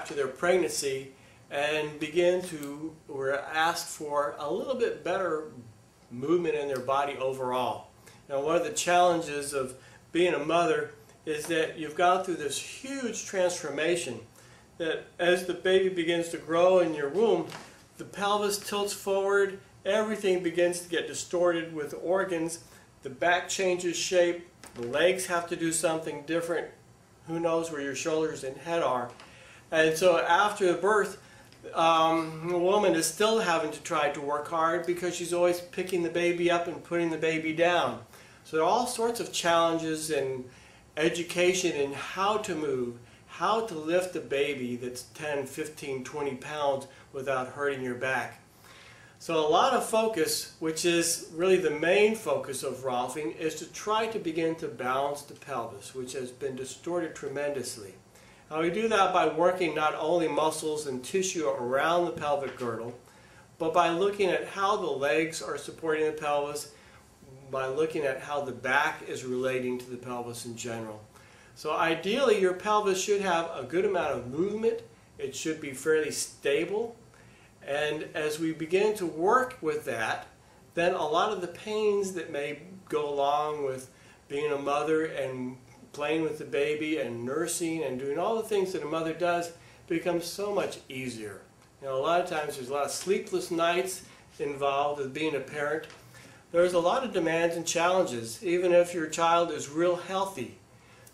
after their pregnancy and begin to, or ask for a little bit better movement in their body overall. Now, one of the challenges of being a mother is that you've gone through this huge transformation, that as the baby begins to grow in your womb, the pelvis tilts forward, everything begins to get distorted with organs, the back changes shape, the legs have to do something different, who knows where your shoulders and head are. And so after the birth, the woman is still having to try to work hard because she's always picking the baby up and putting the baby down. So there are all sorts of challenges and education in how to move, how to lift a baby that's 10, 15, 20 pounds without hurting your back. So a lot of focus, which is really the main focus of Rolfing, is to try to begin to balance the pelvis, which has been distorted tremendously. Now we do that by working not only muscles and tissue around the pelvic girdle, but by looking at how the legs are supporting the pelvis, by looking at how the back is relating to the pelvis in general. So ideally your pelvis should have a good amount of movement, it should be fairly stable, and as we begin to work with that, then a lot of the pains that may go along with being a mother and playing with the baby and nursing and doing all the things that a mother does becomes so much easier. You know, a lot of times there's a lot of sleepless nights involved with being a parent. There's a lot of demands and challenges, even if your child is real healthy.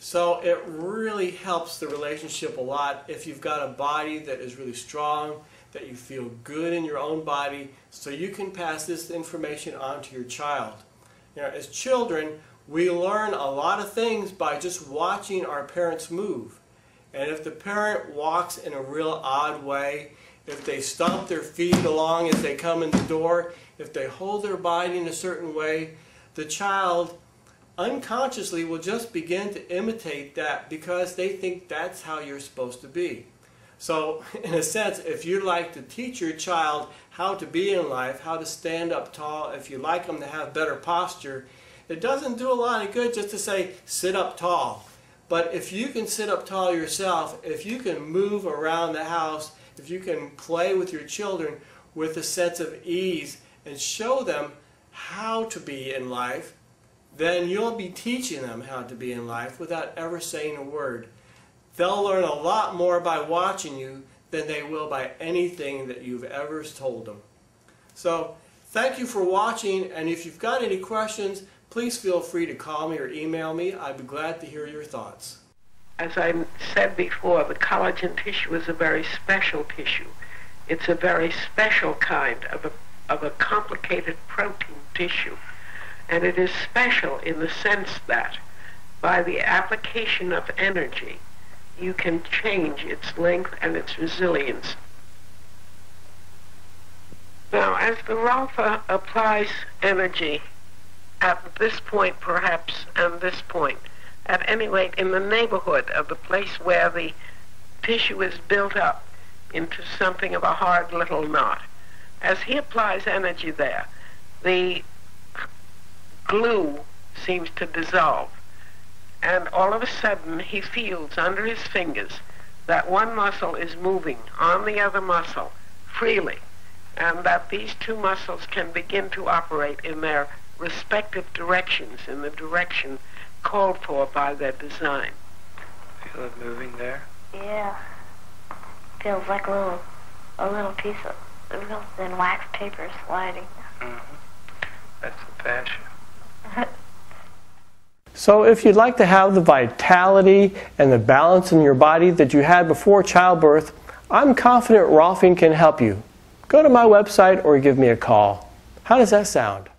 So it really helps the relationship a lot if you've got a body that is really strong, that you feel good in your own body, so you can pass this information on to your child. You know, as children, we learn a lot of things by just watching our parents move. And if the parent walks in a real odd way, if they stomp their feet along as they come in the door, if they hold their body in a certain way, the child unconsciously will just begin to imitate that because they think that's how you're supposed to be. So, in a sense, if you'd like to teach your child how to be in life, how to stand up tall, if you'd like them to have better posture, it doesn't do a lot of good just to say, sit up tall. But if you can sit up tall yourself, if you can move around the house, if you can play with your children with a sense of ease and show them how to be in life, then you'll be teaching them how to be in life without ever saying a word. They'll learn a lot more by watching you than they will by anything that you've ever told them. So, thank you for watching, and if you've got any questions, please feel free to call me or email me. I'd be glad to hear your thoughts. As I said before, the collagen tissue is a very special tissue. It's a very special kind of a complicated protein tissue. And it is special in the sense that by the application of energy, you can change its length and its resilience. Now, as the Rolfer applies energy at this point perhaps and this point, at any rate in the neighborhood of the place where the tissue is built up into something of a hard little knot, as he applies energy there, the glue seems to dissolve. And all of a sudden he feels under his fingers that one muscle is moving on the other muscle freely, and that these two muscles can begin to operate in their respective directions, in the direction called for by their design. Feel it moving there? Yeah. Feels like a little piece of real thin wax paper sliding. Mm-hmm. That's the fascia. So if you'd like to have the vitality and the balance in your body that you had before childbirth, I'm confident Rolfing can help you. Go to my website or give me a call. How does that sound?